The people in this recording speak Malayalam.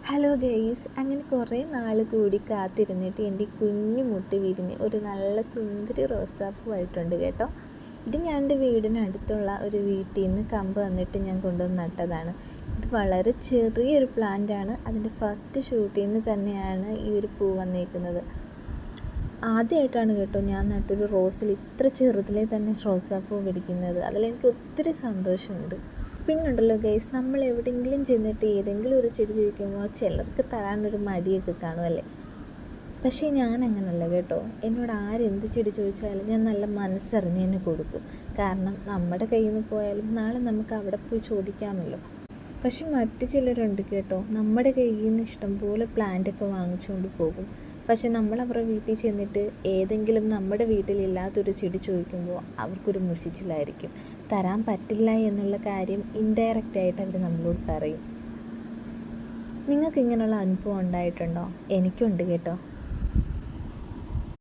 ഹലോ ഗെയ്സ്, അങ്ങനെ കുറേ നാൾ കൂടി കാത്തിരുന്നിട്ട് എൻ്റെ കുഞ്ഞു മുട്ടി വിരിഞ്ഞ് ഒരു നല്ല സുന്ദരി റോസാപ്പൂവായിട്ടുണ്ട് കേട്ടോ. ഇത് ഞാൻ എൻ്റെ വീടിനടുത്തുള്ള ഒരു വീട്ടിൽ നിന്ന് കമ്പ് വന്നിട്ട് ഞാൻ കൊണ്ടുവന്ന് നട്ടതാണ്. ഇത് വളരെ ചെറിയൊരു പ്ലാന്റാണ്. അതിൻ്റെ ഫസ്റ്റ് ഷൂട്ടിൽ നിന്ന് തന്നെയാണ് ഈ ഒരു പൂ വന്നേക്കുന്നത്. ആദ്യമായിട്ടാണ് കേട്ടോ ഞാൻ നട്ടൊരു റോസിൽ ഇത്ര ചെറുതിലേ തന്നെ റോസാപ്പൂ പിടിക്കുന്നത്. അതിലെനിക്ക് ഒത്തിരി സന്തോഷമുണ്ട്. പിന്നുണ്ടല്ലോ ഗൈസ്, നമ്മൾ എവിടെയെങ്കിലും ചെന്നിട്ട് ഏതെങ്കിലും ഒരു ചെടി ചോദിക്കുമ്പോൾ ചിലർക്ക് തരാനൊരു മടിയൊക്കെ കാണുമല്ലേ. പക്ഷേ ഞാൻ അങ്ങനല്ല കേട്ടോ. എന്നോട് ആരെന്ത് ചെടി ചോദിച്ചാലും ഞാൻ നല്ല മനസ്സറിഞ്ഞ് തന്നെ കൊടുക്കും. കാരണം നമ്മുടെ കയ്യിൽ നിന്ന് പോയാലും നാളെ നമുക്ക് അവിടെ പോയി ചോദിക്കാമല്ലോ. പക്ഷെ മറ്റു ചിലരുണ്ട് കേട്ടോ, നമ്മുടെ കയ്യിൽ നിന്ന് ഇഷ്ടംപോലെ പ്ലാന്റൊക്കെ വാങ്ങിച്ചുകൊണ്ട് പോകും. പക്ഷെ നമ്മൾ അവരുടെ വീട്ടിൽ ചെന്നിട്ട് ഏതെങ്കിലും നമ്മുടെ വീട്ടിലില്ലാത്തൊരു ചെടി ചോദിക്കുമ്പോൾ അവർക്കൊരു മുഷിച്ചിലായിരിക്കും. തരാൻ പറ്റില്ല എന്നുള്ള കാര്യം ഇൻഡയറക്റ്റായിട്ട് അവർ നമ്മളോട് പറയും. നിങ്ങൾക്ക് ഇങ്ങനെയുള്ള അനുഭവം ഉണ്ടായിട്ടുണ്ടോ? എനിക്കുണ്ട് കേട്ടോ.